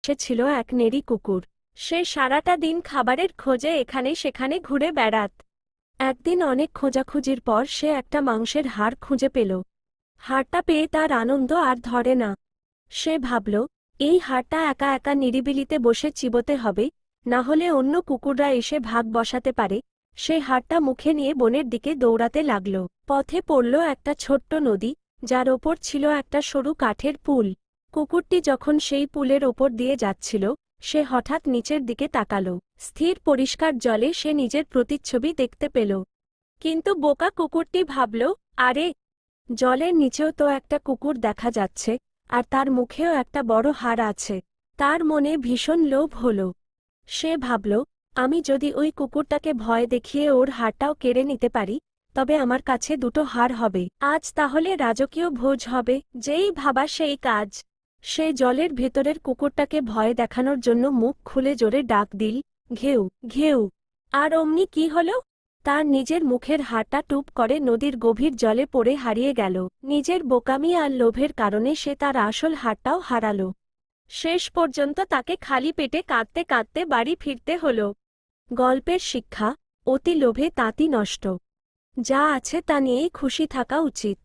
পাশে ছিল এক নেড়ি কুকুর। সে সারাটা দিন খাবারের খোঁজে এখানে সেখানে ঘুরে বেড়াত। একদিন অনেক খোঁজাখুঁজির পর সে একটা মাংসের হাড় খুঁজে পেল। হাড়টা পেয়ে তার আনন্দ আর ধরে না। সে ভাবল, এই হাড়টা একা একা নিরিবিলিতে বসে চিবোতে হবে, না হলে অন্য কুকুররা এসে ভাগ বসাতে পারে। সে হাড়টা মুখে নিয়ে বনের দিকে দৌড়াতে লাগল। পথে পড়ল একটা ছোট্ট নদী, যার ওপর ছিল একটা সরু কাঠের পুল। কুকুরটি যখন সেই পুলের ওপর দিয়ে যাচ্ছিল, সে হঠাৎ নিচের দিকে তাকাল। স্থির পরিষ্কার জলে সে নিজের প্রতিচ্ছবি দেখতে পেল। কিন্তু বোকা কুকুরটি ভাবল, আরে, জলের নিচেও তো একটা কুকুর দেখা যাচ্ছে, আর তার মুখেও একটা বড় হাড় আছে। তার মনে ভীষণ লোভ হল। সে ভাবল, আমি যদি ওই কুকুরটাকে ভয় দেখিয়ে ওর হাড়টাও কেড়ে নিতে পারি, তবে আমার কাছে দুটো হাড় হবে। আজ তাহলে রাজকীয় ভোজ হবে। যেই ভাবা সেই কাজ। সে জলের ভেতরের কুকুরটাকে ভয় দেখানোর জন্য মুখ খুলে জোরে ডাক দিল, ঘেউ ঘেউ। আর অমনি কি হল? তার নিজের মুখের হাড়টা টুপ করে নদীর গভীর জলে পড়ে হারিয়ে গেল। নিজের বোকামি আর লোভের কারণে সে তার আসল হাড়টাও হারাল। শেষ পর্যন্ত তাকে খালি পেটে কাঁদতে কাঁদতে বাড়ি ফিরতে হল। গল্পের শিক্ষা, অতি লোভে তাঁতি নষ্ট। যা আছে তা নিয়েই খুশি থাকা উচিত।